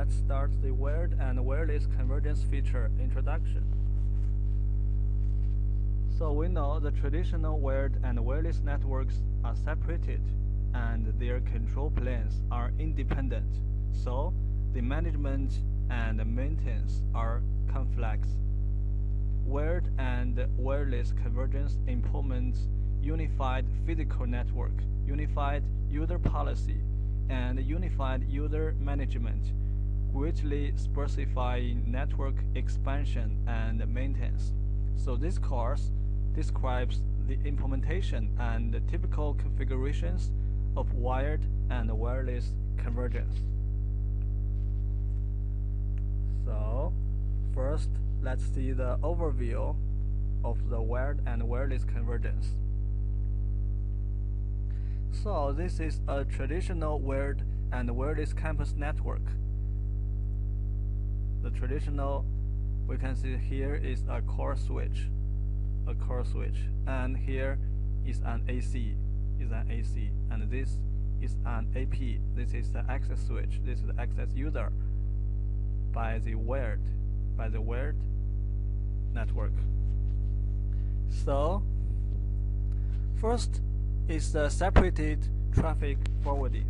let's start the wired and wireless convergence feature introduction. So we know the traditional wired and wireless networks are separated and their control planes are independent. So the management and maintenance are complex. Wired and wireless convergence implements unified physical network, unified user policy, and unified user management, greatly specifying network expansion and maintenance. So this course describes the implementation and the typical configurations of wired and wireless convergence. So first, let's see the overview of the wired and wireless convergence. So this is a traditional wired and wireless campus network. The traditional, we can see here is a core switch, and here is an AC, and this is an AP. This is the access switch. This is the access user by the wired network. So first is the separated traffic forwarding.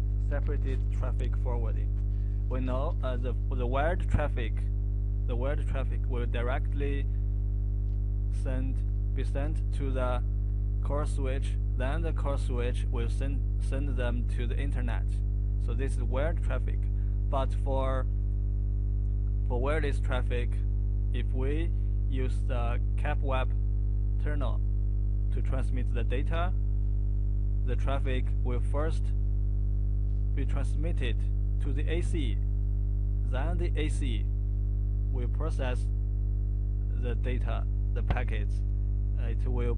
We know the wired traffic will directly be sent to the core switch. Then the core switch will send them to the internet. So this is wired traffic. But for wireless traffic, if we use the CAP-web terminal to transmit the data, the traffic will first be transmitted to the AC. Then the AC will process the data, the packets. It will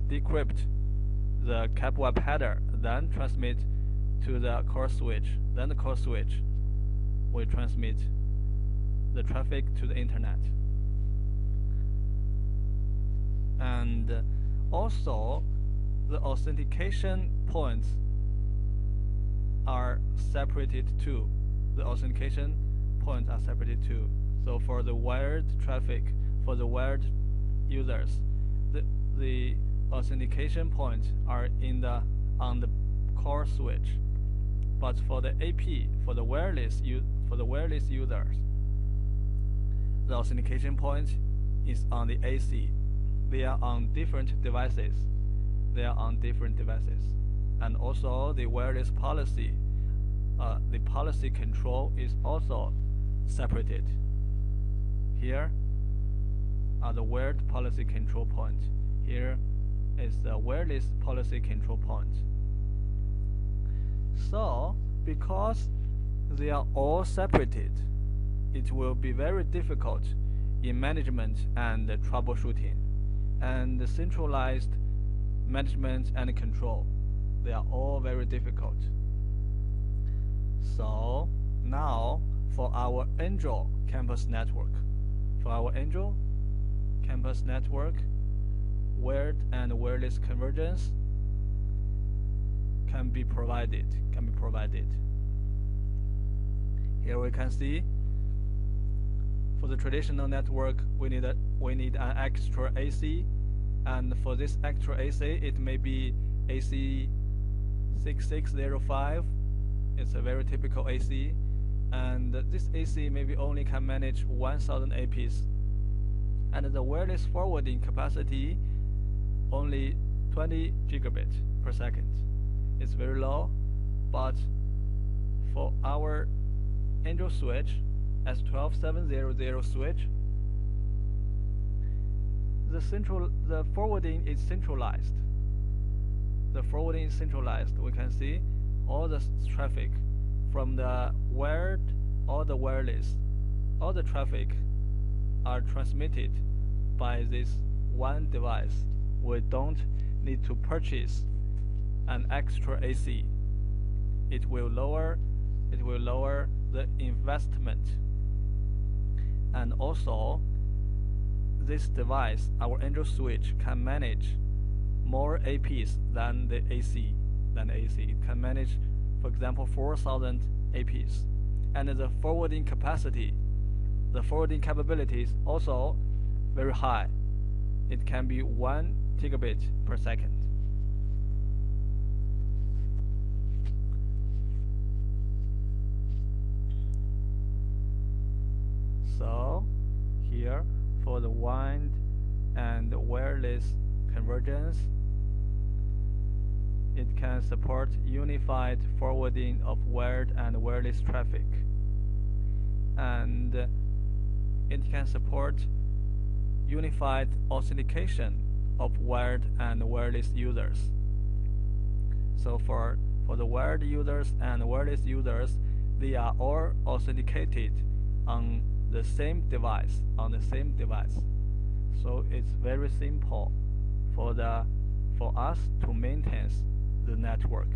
decrypt the CAP-web header, then transmit to the core switch. Then the core switch will transmit the traffic to the internet. And also the authentication points are separated too. So for the wired traffic, for the wired users, the authentication points are on the core switch. But for the AP, for the wireless users, the authentication point is on the AC. They are on different devices. And also the wireless policy, the policy control is also separated. Here are the wired policy control points. Here is the wireless policy control point. So because they are all separated, it will be very difficult in management and troubleshooting and the centralized management and control. They are all very difficult. So now for our Angel campus network, wired and wireless convergence can be provided. Here we can see for the traditional network we need an extra AC, and for this extra AC it may be AC 6605. It's a very typical AC, and this AC maybe only can manage 1000 APs, and the wireless forwarding capacity only 20 gigabit per second. It's very low, but for our Angel switch, S12700 switch, the forwarding is centralized. We can see all the traffic from the wired or the wireless. All the traffic are transmitted by this one device. We don't need to purchase an extra AC. It will lower the investment. And also this device, our Angel switch, can manage more APs than the AC. It can manage, for example, 4,000 APs, and the forwarding capacity, the forwarding capability is also very high. It can be 1 gigabit per second. So here for the wired and wireless convergence, it can support unified forwarding of wired and wireless traffic, and it can support unified authentication of wired and wireless users. So for the wired users and wireless users, they are all authenticated on the same device, So it's very simple for us to maintain the network.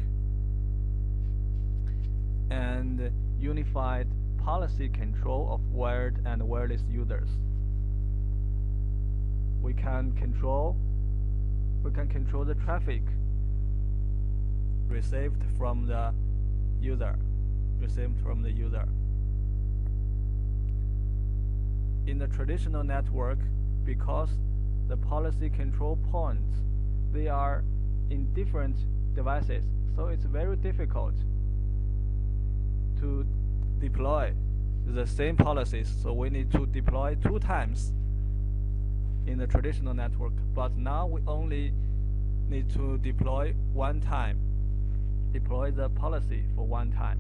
And unified policy control of wired and wireless users. We can control the traffic received from the user. In the traditional network, because the policy control points, they are in different devices, so it's very difficult to deploy the same policies. So we need to deploy 2 times in the traditional network, but now we only need to deploy 1 time. Deploy the policy for 1 time.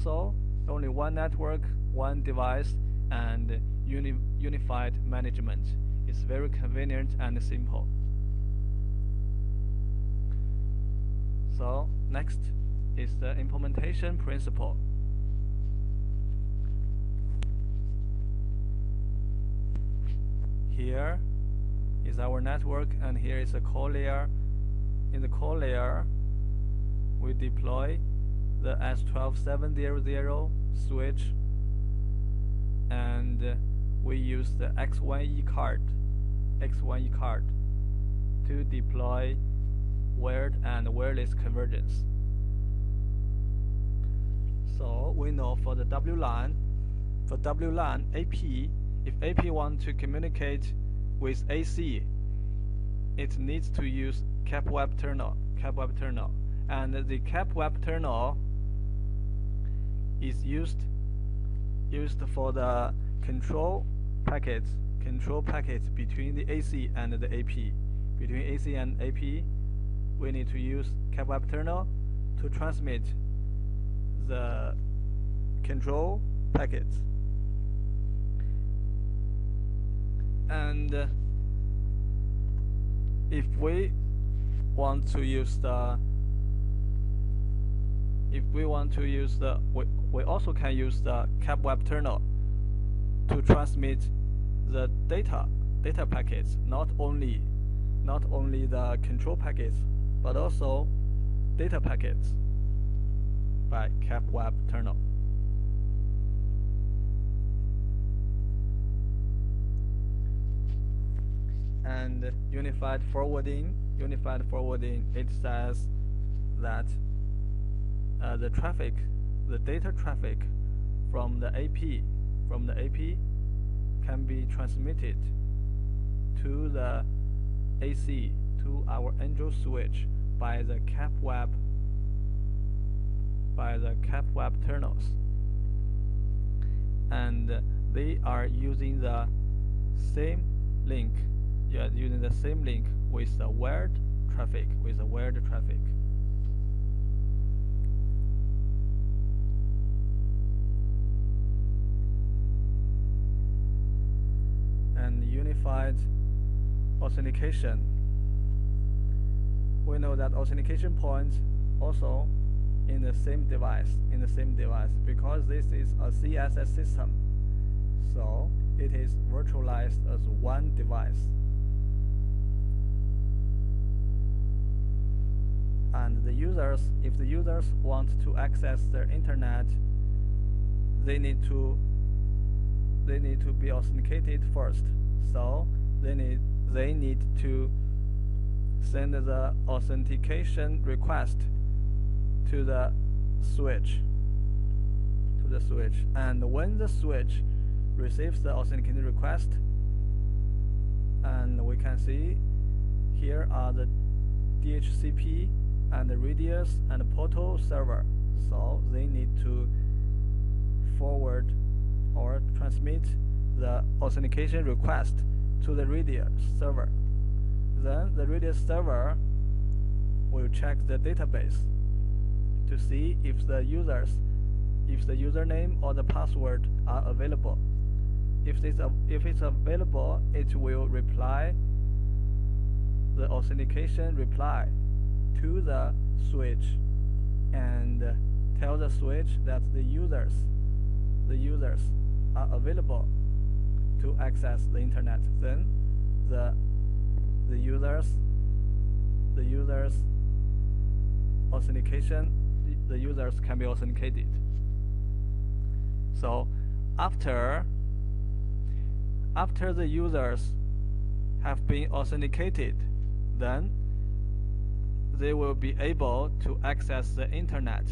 So only 1 network, 1 device, and unified management. It's very convenient and simple. So next is the implementation principle. Here is our network, and here is the core layer. In the core layer, we deploy the S12700 switch, and we use the X1E card to deploy wired and wireless convergence. So we know for the WLAN, AP, if AP wants to communicate with AC, it needs to use cap web terminal, and the cap web terminal is used for the control packets between the AC and the AP. Between AC and AP, we need to use cap web terminal to transmit the control packets. And if we want to use we also can use the cap web terminal to transmit the data packets, not only the control packets, but also data packets by cap web terminal. And unified forwarding, it says that the data traffic from the AP can be transmitted to the AC, to our Angel switch by the cap web terminals, and they are using the same link. You are using the same link with the wired traffic. And unified authentication. We know that authentication points also in the same device, because this is a CSS system, so it is virtualized as 1 device. And if the users want to access the internet, they need to be authenticated first. So they need they need to send the authentication request to the switch. And when the switch receives the authentication request, and we can see here are the DHCP and the Radius and the Portal server. So they need to forward or transmit the authentication request to the Radius server. Then the Radius server will check the database to see if the username or the password are available. If it's available, it will reply the authentication reply to the switch and tell the switch that the users are available to access the internet. Then the users can be authenticated. So after the users have been authenticated, then they will be able to access the internet.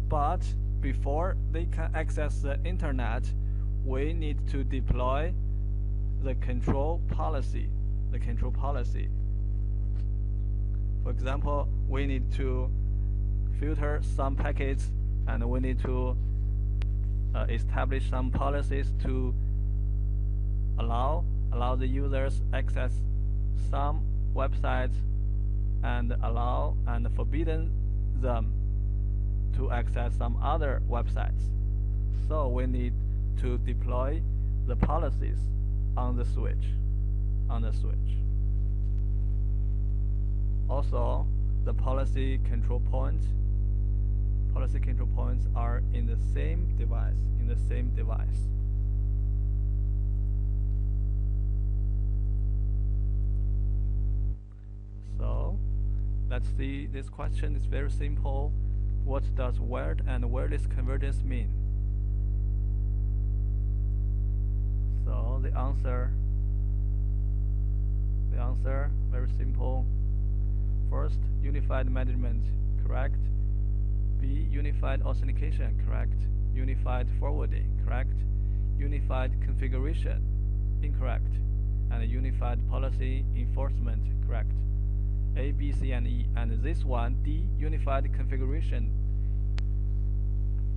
But before they can access the internet, we need to deploy the control policy. For example, we need to filter some packets, and we need to establish some policies to allow the users access some websites and forbidden them to access some other websites. So we need to deploy the policies on the switch. Also, the policy control points are in the same device. So let's see, this question is very simple. What does wired and wireless convergence mean? So the answer very simple. First, unified management, correct. B, unified authentication, correct. Unified forwarding, correct. Unified configuration, incorrect. And unified policy enforcement, correct. A, B, C, and E. And this one, D, unified configuration,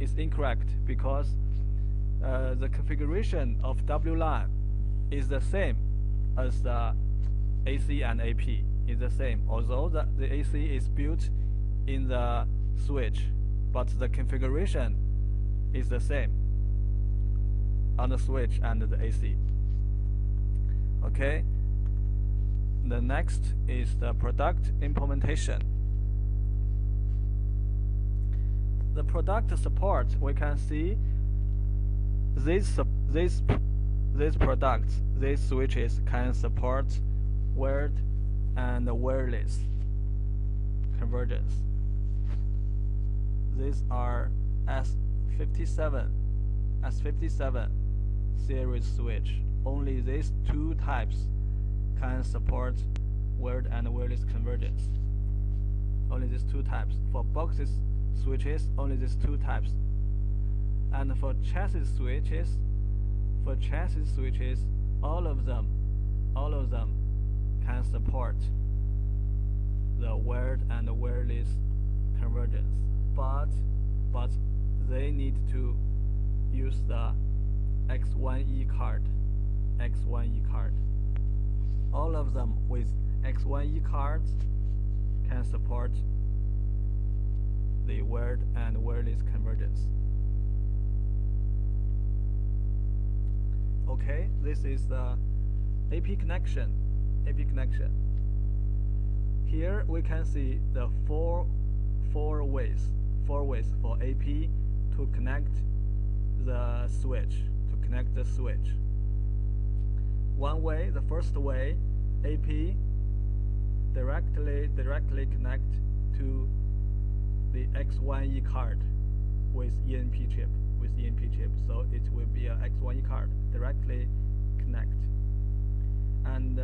is incorrect because the configuration of WLAN is the same as the AC and AP. Is the same, although the AC is built in the switch, but the configuration is the same on the switch and the AC. Okay. The next is the product implementation. The product support, we can see these products, these switches can support wired and wireless convergence. These are S57 series switch. Only these two types can support wired and wireless convergence. Only these two types. For boxes switches, only these two types. And for chassis switches, all of them can support the wired and wireless convergence. But they need to use the X1E card. All of them with X1E cards can support the wired and wireless convergence. Okay, this is the AP connection. Here we can see the four ways for AP to connect the switch. One way, the first way, AP directly connect to the X1E card with ENP chip. So it will be a X1E card directly connect. And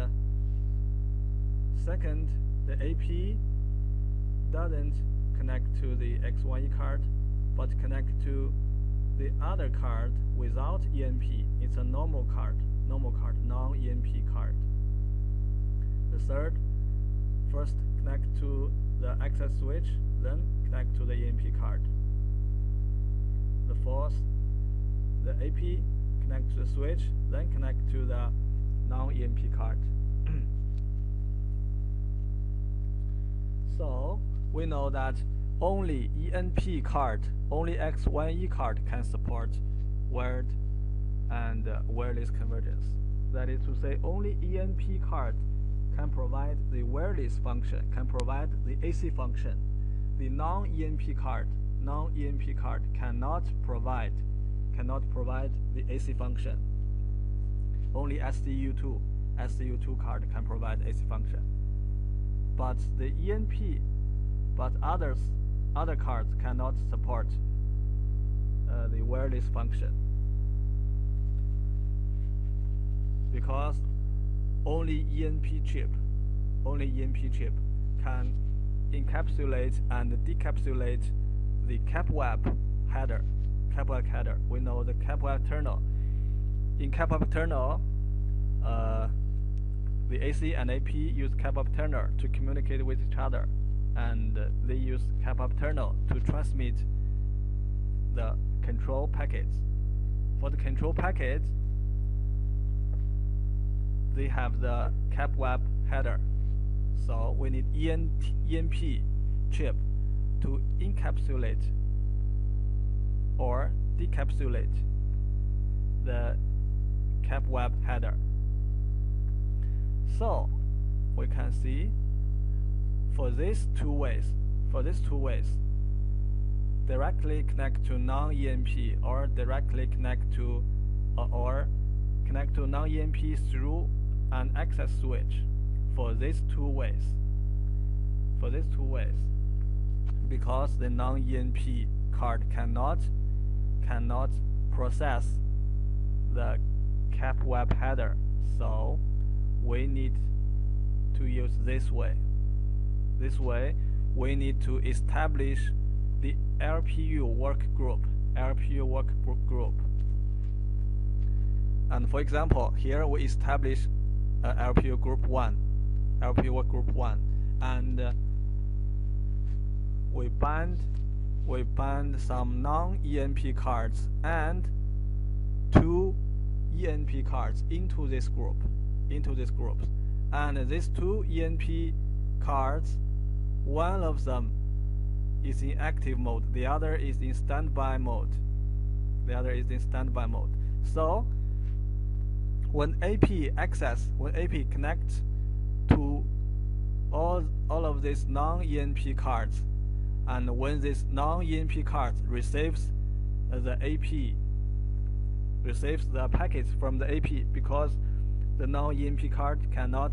Second, the AP doesn't connect to the X1E card, but connect to the other card without EMP. It's a normal card, non-EMP card. The third, first connect to the access switch, then connect to the EMP card. The fourth, the AP connect to the switch, then connect to the non-EMP card. So we know that only ENP card, only X1E card can support wired and wireless convergence. That is to say, only ENP card can provide the wireless function, can provide the AC function. The non-ENP card cannot provide the AC function. Only SDU2 card can provide AC function. But the ENP, other cards cannot support the wireless function, because only ENP chip can encapsulate and decapsulate the CapWeb header. We know the CapWeb terminal. In CapWeb terminal, the AC and AP use CapWeb terminal to communicate with each other, and they use CapWeb terminal to transmit the control packets. For the control packets, they have the CapWeb header. So we need ENP chip to encapsulate or decapsulate the CapWeb header. So we can see for these two ways, directly connect to non-EMP or directly connect to non-EMP through an access switch. For these two ways, because the non-EMP card cannot process the CapWeb header, so we need to use this way. This way, we need to establish the LPU work group. And for example, here we establish LPU group 1, LPU work group 1, and we bind some non-EMP cards and 2 ENP cards into this group. And these 2 ENP cards, one of them is in active mode, the other is in standby mode. So when AP connects to all of these non-ENP cards, and when this non-ENP card receives the packets from the AP, because the non-EMP card cannot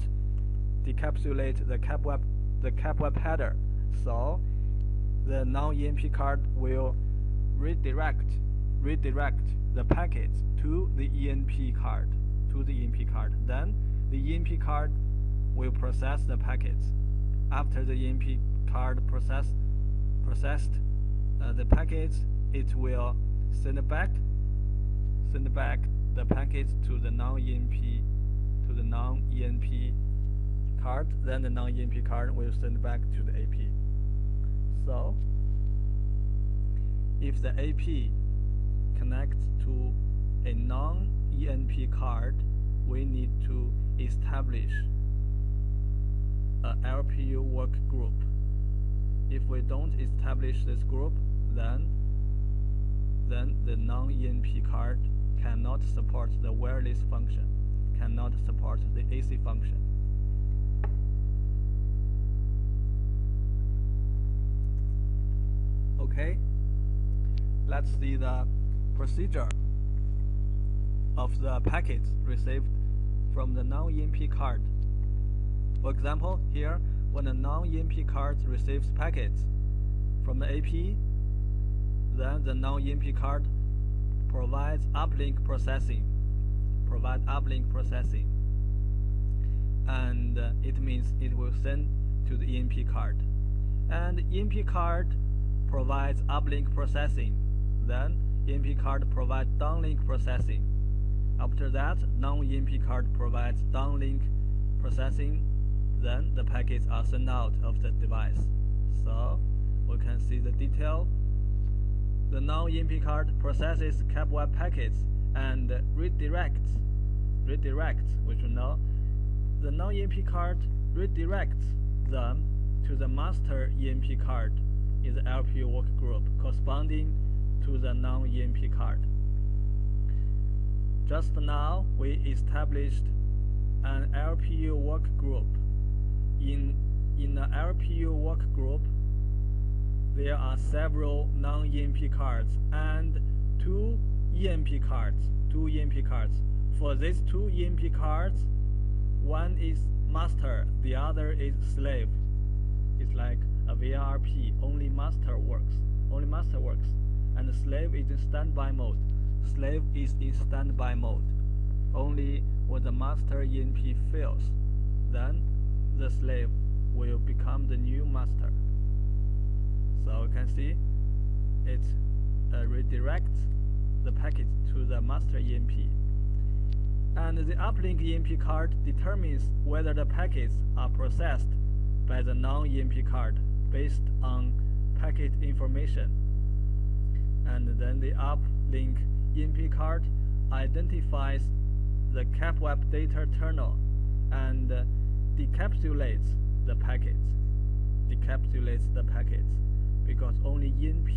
decapsulate the CapWeb header, so the non-EMP card will redirect the packets to the ENP card. Then the ENP card will process the packets. After the ENP card processed the packets, it will send back the packets to the non-EMP card. Then the non-EMP card will send back to the AP. So if the AP connects to a non-ENP card, we need to establish a LPU work group. If we don't establish this group, then the non-ENP card cannot support the wireless function, cannot support the AC function. Okay, let's see the procedure of the packets received from the non-EMP card. For example, here, when a non-EMP card receives packets from the AP, then the non-EMP card provides uplink processing. and it means it will send to the EMP card. And EMP card provides uplink processing. Then EMP card provides downlink processing. After that, non-EMP card provides downlink processing. Then the packets are sent out of the device. So we can see the detail. The non-EMP card processes CAPWAP packets and redirects, which you know. The non-EMP card redirects them to the master EMP card in the LPU work group corresponding to the non-EMP card. Just now, we established an LPU work group. In the LPU work group, there are several non-EMP cards and two EMP cards. For these two EMP cards, one is master, the other is slave. It's like a VRP, only master works. And the slave is in standby mode. Only when the master EMP fails, then the slave will become the new master. So you can see it redirects the packet to the master EMP. And the uplink EMP card determines whether the packets are processed by the non-EMP card based on packet information. And then the uplink EMP card identifies the CAPWAP data terminal and decapsulates the packets. Because only EMP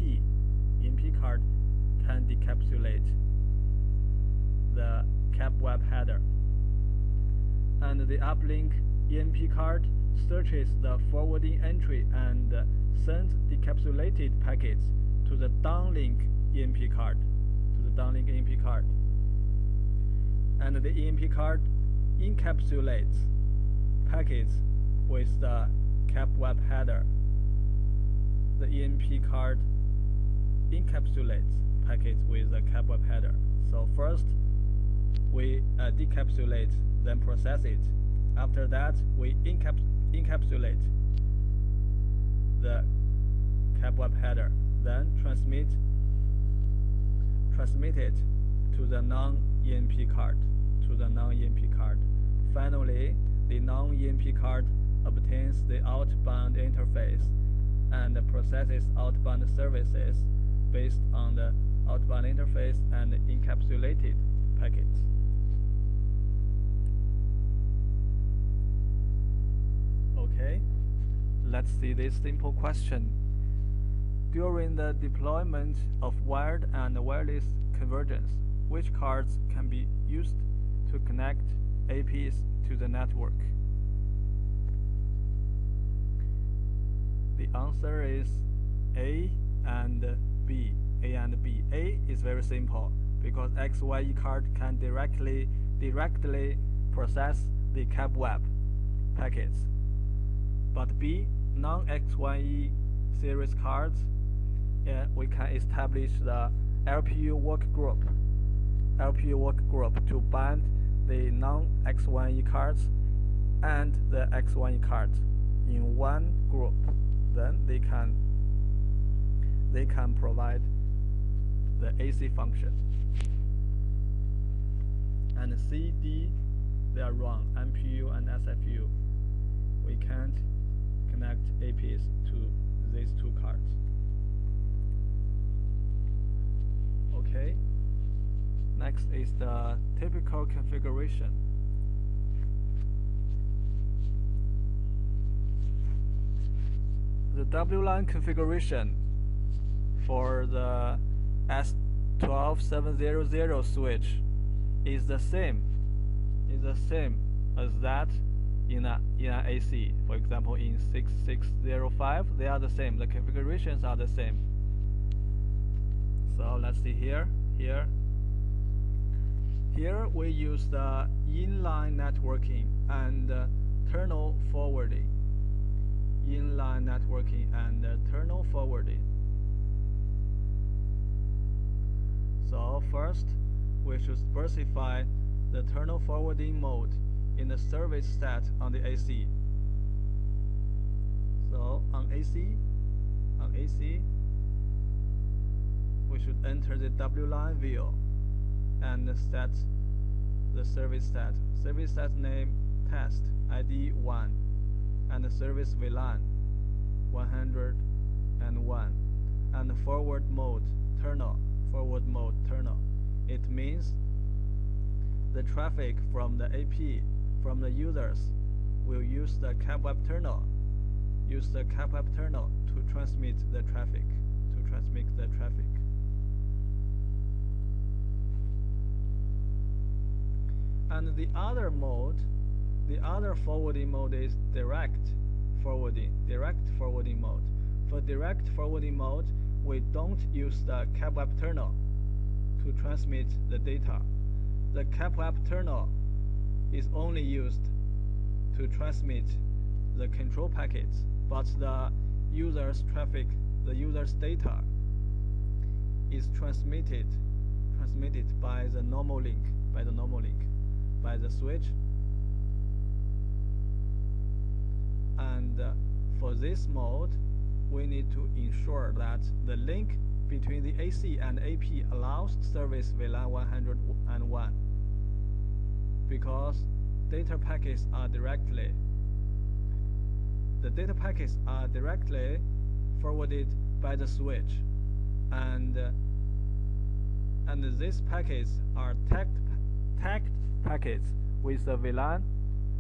card can decapsulate the CAPWAP header. And the uplink EMP card searches the forwarding entry and sends decapsulated packets to the downlink EMP card. And the EMP card encapsulates packets with the CAPWAP header. The EMP card encapsulates packets with the CAPWAP header. So first, we decapsulate, then process it. After that, we encapsulate the CAPWAP header, then transmit it to the non-EMP card. Finally, the non-EMP card obtains the outbound interface and processes outbound services based on the outbound interface and encapsulated packets. Okay, let's see this simple question. During the deployment of wired and wireless convergence, which cards can be used to connect APs to the network? The answer is A and B. A is very simple because XYE card can directly process the CAPWAP packets. But B, non-XYE series cards, we can establish the LPU work group to bind the non-X1E cards and the X1E cards in one group. Then they can provide the AC function. And C, D, they are wrong. MPU and SFU, we can't connect APs to these two cards. Okay. Next is the typical configuration. The WLAN configuration for the S12700 switch is the same as that in an AC. For example, in 6605, they are the same. The configurations are the same. So let's see here. Here we use the inline networking and tunnel forwarding. So first, we should specify the tunnel forwarding mode in the service stat on the AC. So on AC, we should enter the W line view and set the service stat. Service stat name test ID 1 and the service VLAN 101 and forward mode terminal. It means the traffic from the AP from the users will use the CapWeb terminal to transmit the traffic. And the other forwarding mode is direct forwarding mode. For direct forwarding mode, we don't use the CapWeb terminal to transmit the data. The CapWeb terminal is only used to transmit the control packets, but the user's data is transmitted by the normal link, by the switch. And for this mode, we need to ensure that the link between the AC and AP allows service VLAN 101, because the data packets are directly forwarded by the switch, and these packets are tagged packets with the VLAN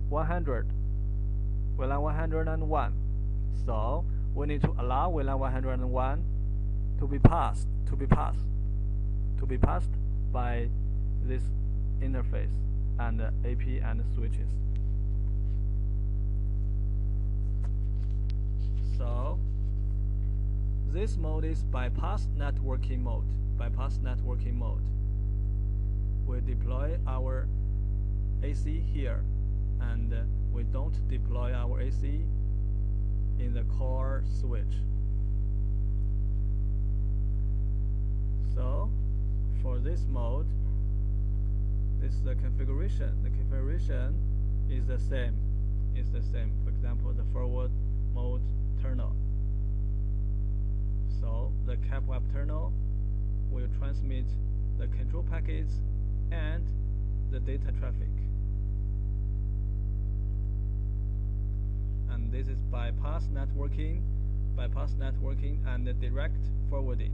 101. So we need to allow VLAN 101 to be passed by this interface and AP and switches. So this mode is bypass networking mode. We deploy our AC here, and we don't deploy our AC in the core switch. So for this mode, this is the configuration. The configuration is the same. For example, the forward mode terminal. So the CapWeb terminal will transmit the control packets and the data traffic. And this is bypass networking and the direct forwarding.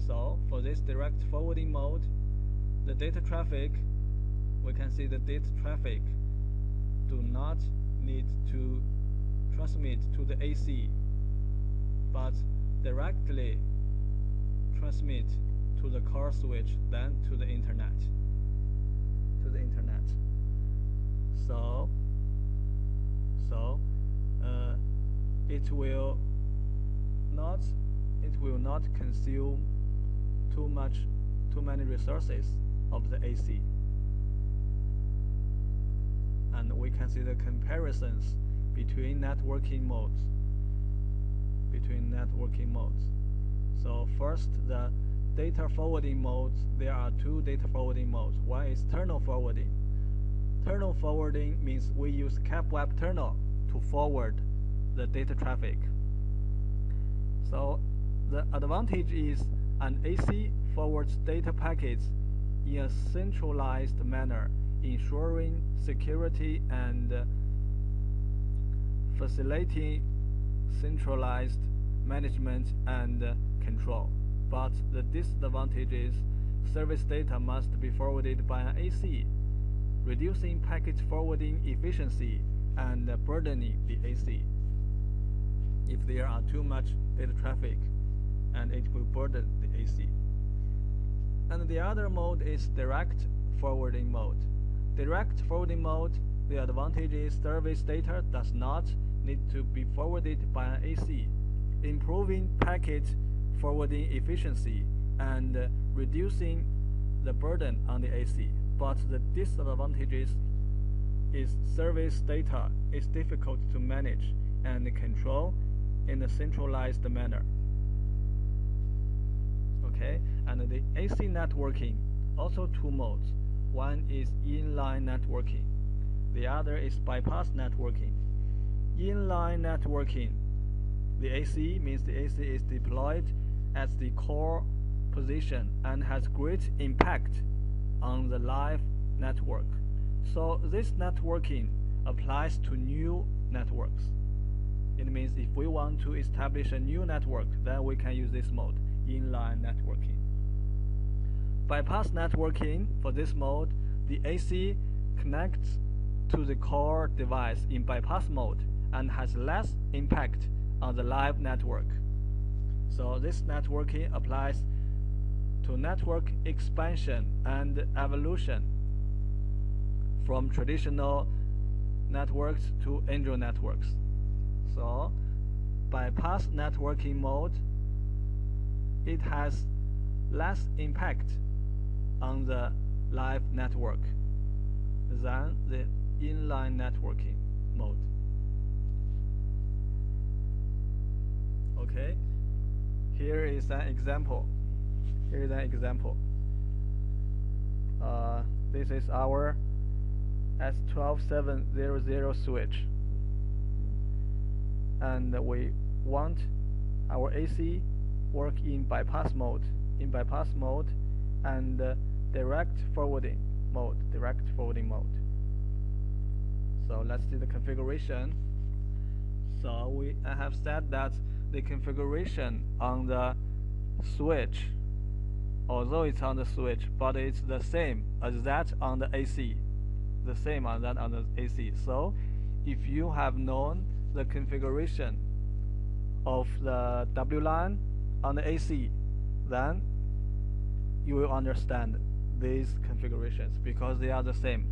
So for this direct forwarding mode, the data traffic, we can see the data traffic do not need to transmit to the AC, but directly transmit to the core switch, then to the internet. So it will not consume too many resources of the AC. And we can see the comparisons between networking modes. So first, the data forwarding modes. There are two data forwarding modes. One is terminal forwarding. Terminal forwarding means we use CapWeb terminal to forward the data traffic. So the advantage is an AC forwards data packets in a centralized manner, ensuring security and facilitating centralized management and control. But the disadvantage is service data must be forwarded by an AC, reducing packet forwarding efficiency and burdening the AC. If there are too much data traffic, and it will burden the AC. And the other mode is direct forwarding mode. Direct forwarding mode, the advantage is service data does not need to be forwarded by an AC, improving packet forwarding efficiency and reducing the burden on the AC. But the disadvantage is service data is difficult to manage and control in a centralized manner. Okay, and the AC networking, also two modes. One is inline networking. The other is bypass networking. Inline networking. The AC means the AC is deployed at the core position and has great impact on the live network. So this networking applies to new networks. It means if we want to establish a new network, then we can use this mode, inline networking. Bypass networking, for this mode, the AC connects to the core device in bypass mode and has less impact on the live network. So this networking applies to network expansion and evolution from traditional networks to angel networks. So bypass networking mode, it has less impact on the live network than the inline networking mode. Okay, here is an example. This is our S12700 switch, and we want our AC work in bypass mode, and direct forwarding mode. So let's see the configuration. So I have said that the configuration on the switch, although it's on the switch, but it's the same as that on the AC. So if you have known the configuration of the WLAN on the AC, then you will understand these configurations because they are the same.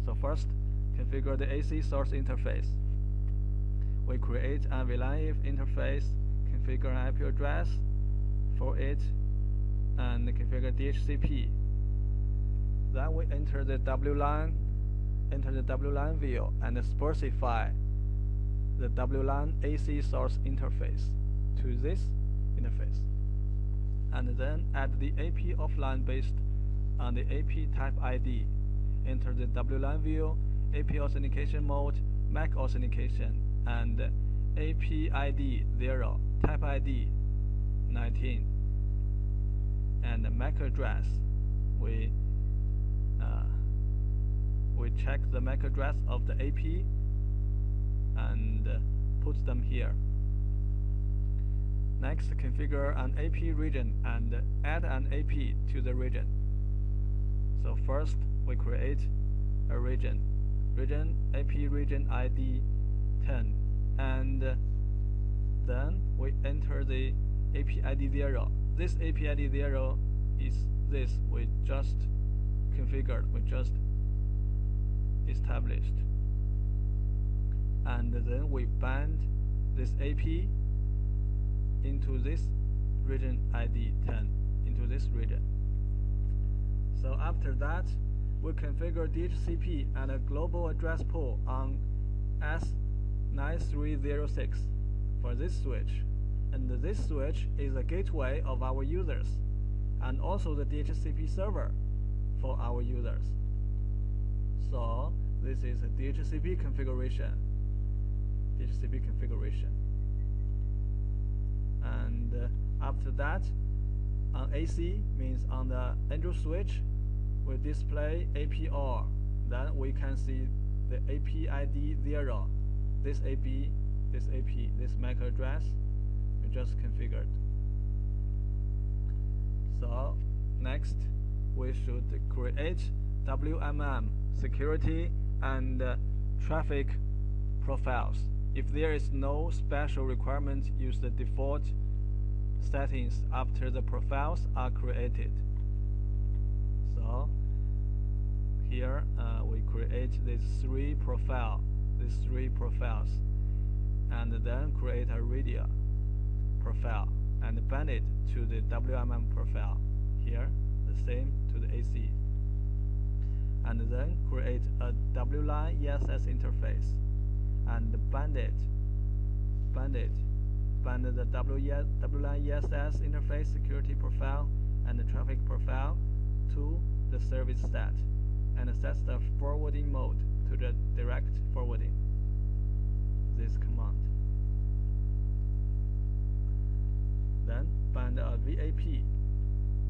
So first, configure the AC source interface. We create an VLAN interface, configure an IP address for it, and configure DHCP. Then we enter the WLAN view and specify the WLAN AC source interface to this interface, and then add the AP offline based on the AP type ID. Enter the WLAN view, AP authentication mode, MAC authentication, and AP ID 0, type ID 19, and the MAC address. We check the MAC address of the AP and put them here. Next, configure an AP region and add an AP to the region. So first, we create a region AP region ID 10, and then we enter the AP ID 0. This AP ID 0 is this we just configured, we just established, and then we bind this AP into this region ID 10, into this region. So after that, we configure DHCP and a global address pool on S9306 for this switch, and this switch is a gateway of our users and also the DHCP server for our users. So this is a DHCP configuration. And after that, on AC means on the Angel switch, we display APR. Then we can see the AP ID 0. This MAC address we just configured. So next, we should create WMM security and traffic profiles. If there is no special requirement, use the default settings after the profiles are created. So here we create these three profiles, and then create a radio profile and bind it to the WMM profile. Here, the same to the AC. And then create a WLAN ESS interface and bind the WLAN ESS interface security profile and the traffic profile to the service stat and sets the forwarding mode to the direct forwarding. This command. Then bind a VAP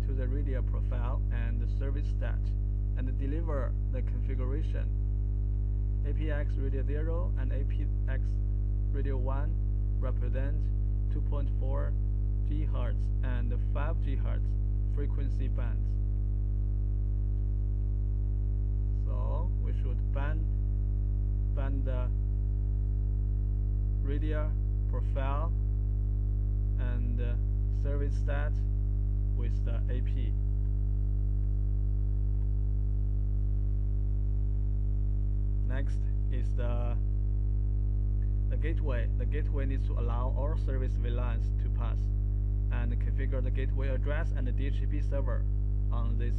to the radio profile and the service stat and deliver the configuration. APX radio 0 and APX radio 1 represent 2.4 GHz and 5 GHz frequency bands. So we should band the radio profile and service stat with the AP. Next is the gateway. The gateway needs to allow all service VLANs to pass and configure the gateway address and the DHCP server on this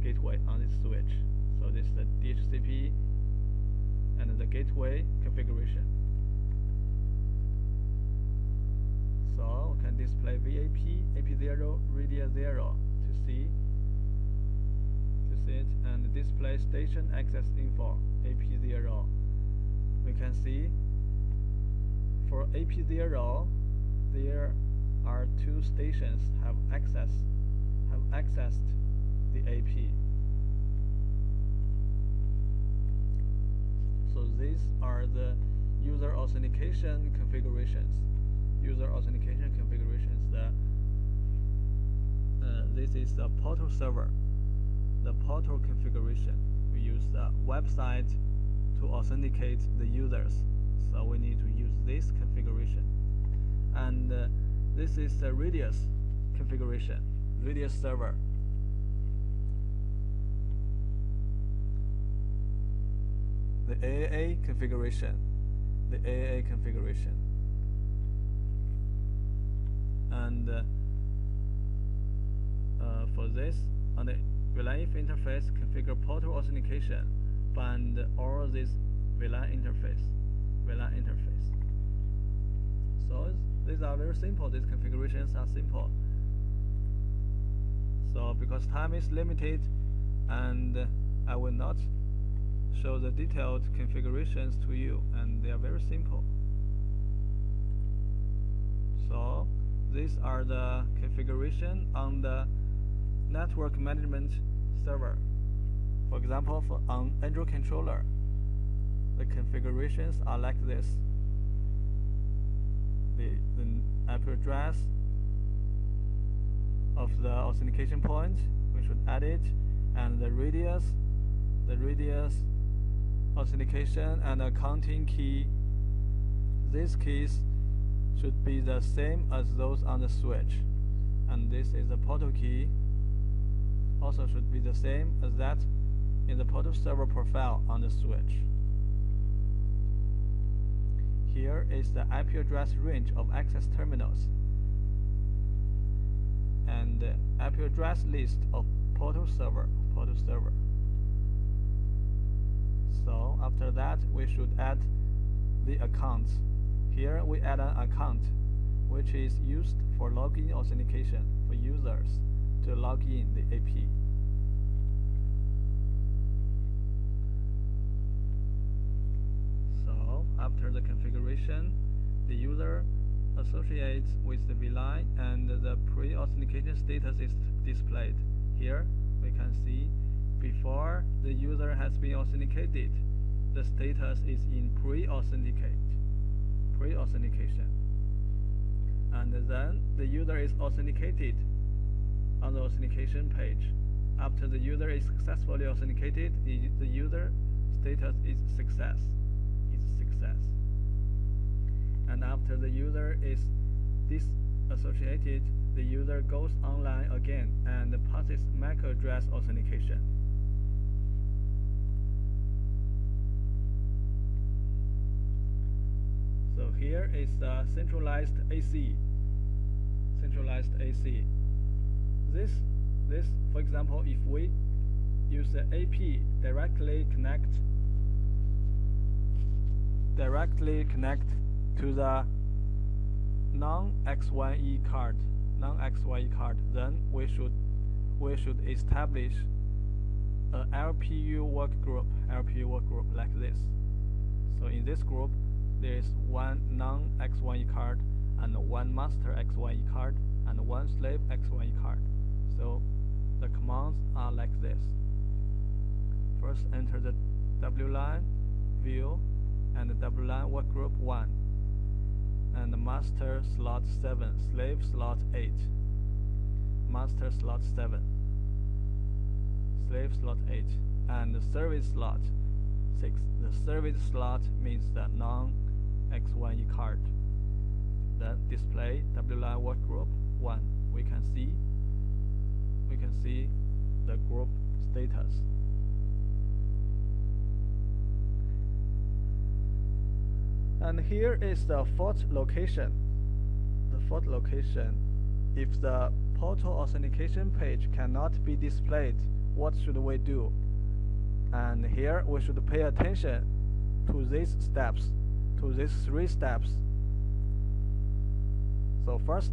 gateway, on this switch. So this is the DHCP and the gateway configuration. So we can display VAP, AP0, radio 0 to see it, and display station access info, AP0. We can see for AP0 there are 2 stations have accessed the AP. So these are the user authentication configurations. This is the portal server, the portal configuration. We use the website to authenticate the users, so we need to use this configuration. And this is the radius configuration, radius server. The AAA configuration, and for this, on the VLAN interface, configure portal authentication, bind all this VLAN interface. So these are very simple. These configurations are simple. So because time is limited, and I will not show the detailed configurations to you, and they are very simple. So these are the configuration on the network management server. For example, on Android controller, the configurations are like this. The IP address of the authentication point, we should add it, and the radius authentication and accounting key. These keys should be the same as those on the switch, and this is the portal key, also should be the same as that in the portal server profile on the switch. Here is the IP address range of access terminals and the IP address list of portal server. So after that, we should add the accounts. Here we add an account which is used for login authentication for users to log in the AP. So after the configuration, the user associates with the VLAN and the pre-authentication status is displayed. Here we can see before the user has been authenticated, the status is in pre-authentication. And then the user is authenticated on the authentication page. After the user is successfully authenticated, the user status is success. And after the user is disassociated, the user goes online again and passes MAC address authentication. So here is the centralized AC. This, for example, if we use the AP directly connect to the non-X1E card, then we should establish a LPU work group like this. So in this group, there is one non-X1E card and one master X1E card and one slave X1E card. So the commands are like this. First, enter the WLAN view and the WLAN workgroup 1 and the master slot 7, slave slot 8, master slot 7, slave slot 8, and the service slot 6. The service slot means the non-X1E card. Then display WLAN workgroup 1. We can see the group status. And here is the fault location. The fault location. If the portal authentication page cannot be displayed, what should we do? And here we should pay attention to these steps, to these 3 steps. So first,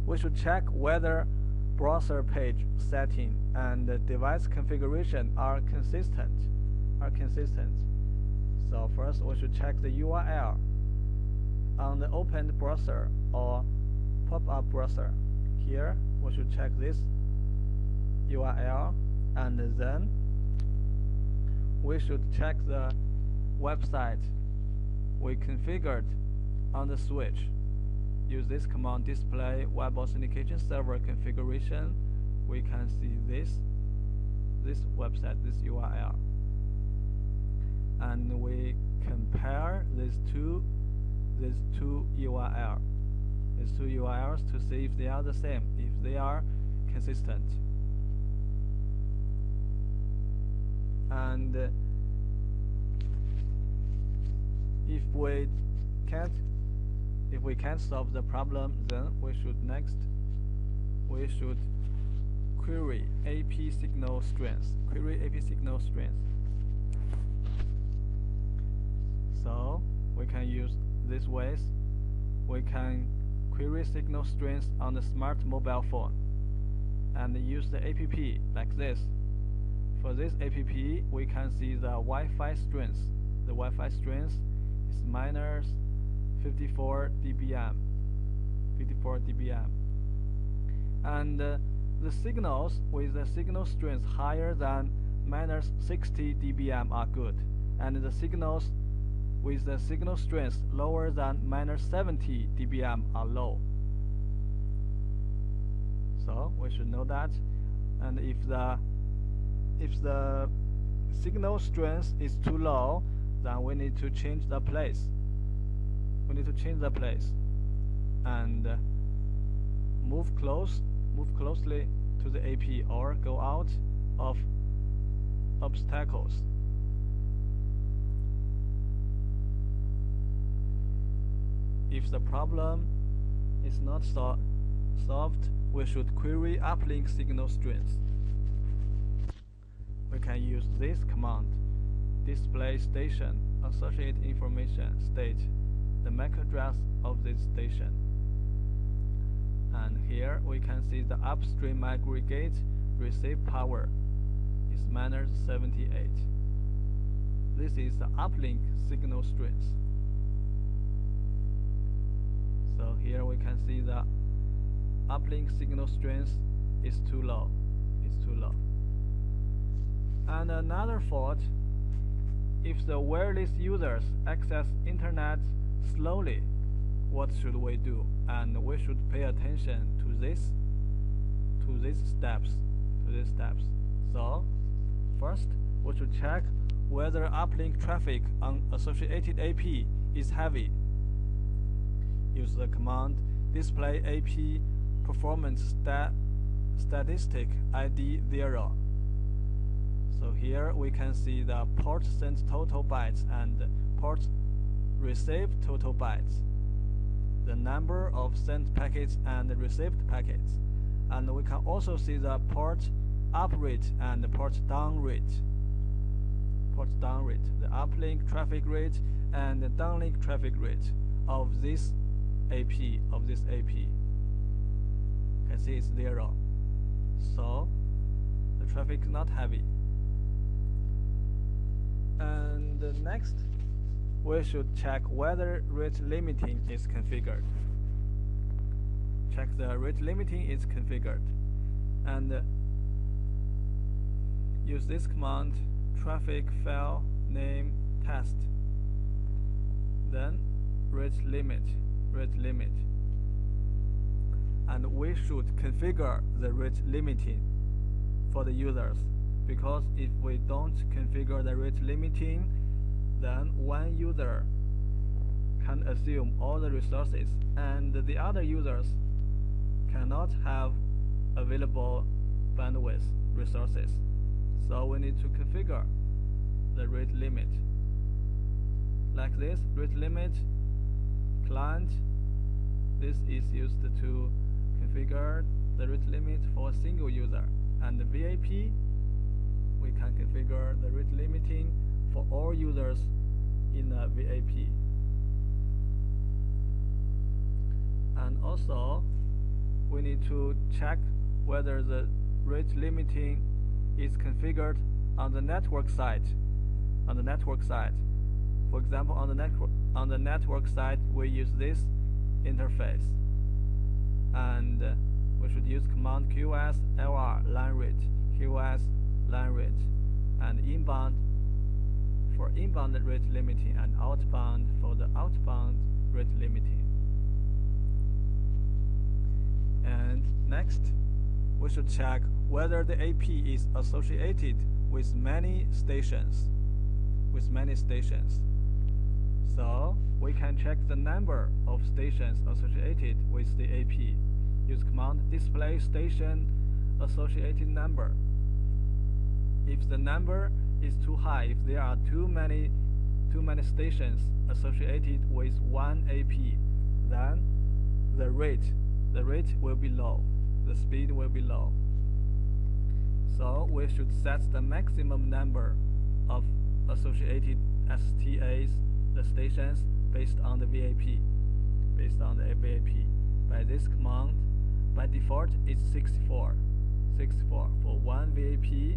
we should check whether browser page setting and device configuration are consistent. So first, we should check the URL on the opened browser or pop-up browser. Here, we should check this URL, and then we should check the website we configured on the switch. Use this command, display web authentication server configuration. We can see this website, this URL, and we compare these two URLs to see if they are the same, if they are consistent. And if we can't solve the problem, then we should query AP signal strength. So we can use these ways. We can query signal strength on the smart mobile phone and use the app like this. For this app, we can see the Wi-Fi strength. The Wi-Fi strength is minus 54 dBm. And the signals with the signal strength higher than minus 60 dBm are good, and the signals with the signal strength lower than minus 70 dBm are low. So we should know that. And if the signal strength is too low, then we need to change the place. And move closely to the AP or go out of obstacles. If the problem is not solved, we should query uplink signal strength. We can use this command, display station associate information state the MAC address of this station. And here we can see the upstream aggregate receive power is minus 78. This is the uplink signal strength. So here we can see the uplink signal strength is too low. And another fault, if the wireless users access internet slowly, what should we do? And we should pay attention to these steps. So first, we should check whether uplink traffic on associated AP is heavy. Use the command display AP performance statistic ID 0. So here we can see the port sent total bytes and port received total bytes, the number of sent packets and received packets, and we can also see the port up rate and the port down rate. The uplink traffic rate and the downlink traffic rate of this AP. You can see it's 0. So the traffic is not heavy. And next, we should check whether rate limiting is configured. Check the rate limiting is configured, and use this command traffic file name test, then rate limit, and we should configure the rate limiting for the users, because if we don't configure the rate limiting, then one user can assume all the resources and the other users cannot have available bandwidth resources. So we need to configure the rate limit like this. Rate limit client, this is used to configure the rate limit for a single user, and the VIP, we can configure the rate limiting for all users in a VIP. And also we need to check whether the rate limiting is configured on the network side. For example, on the network side, we use this interface, and we should use command QoS LR line rate, QoS line rate, and inbound for inbound rate limiting, and outbound for the outbound rate limiting. And next, we should check whether the AP is associated with many stations. So we can check the number of stations associated with the AP. Use command display station associated number. If the number is too high, if there are too many stations associated with one AP, then the rate will be low, the speed will be low. So we should set the maximum number of associated STAs, the stations, based on the VIP. By this command, by default it's 64. For one VIP,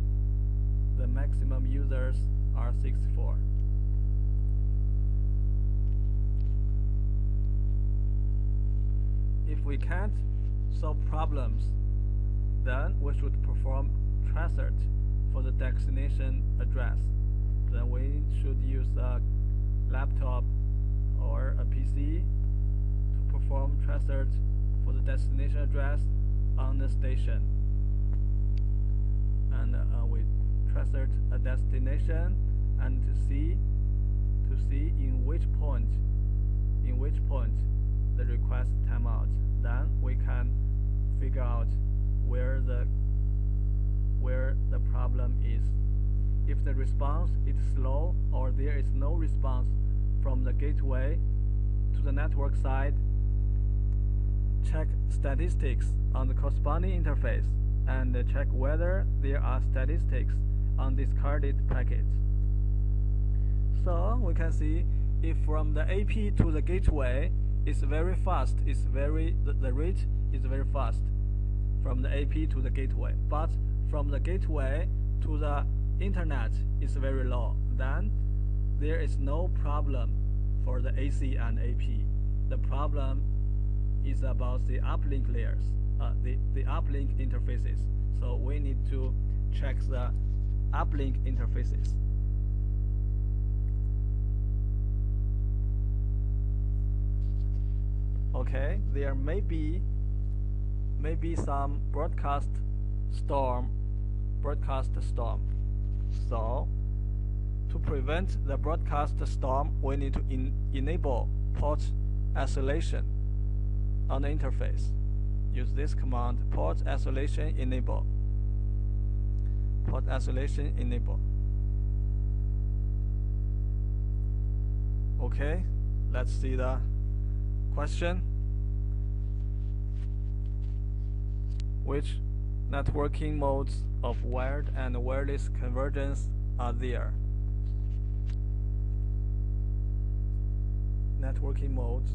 the maximum users are 64. If we can't solve problems, then we should perform tracert for the destination address. Then we should use a laptop or a PC to perform tracert for the destination address on the station. And we tracert a destination, and to see in which point the request timeout. Then we can figure out where the problem is. If the response is slow or there is no response from the gateway to the network side, check statistics on the corresponding interface and check whether there are statistics on discarded packets. So we can see if from the AP to the gateway is very fast, the rate is very fast from the AP to the gateway, but from the gateway to the internet is very low, then there is no problem for the AC and AP. The problem is about the uplink layers, the uplink interfaces. So we need to check the uplink interfaces. Okay, there may be some broadcast storm. So to prevent the broadcast storm, we need to enable port isolation on the interface. Use this command, port isolation enable. Port isolation enable. Okay, let's see the question. Which networking modes of wired and wireless convergence are there? Networking modes.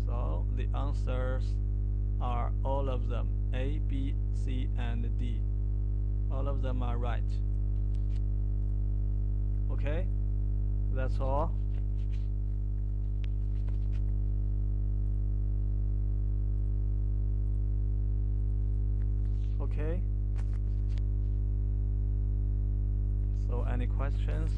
So the answers are all of them. A, B, C, and D. All of them are right. Okay, that's all. Okay. So any questions?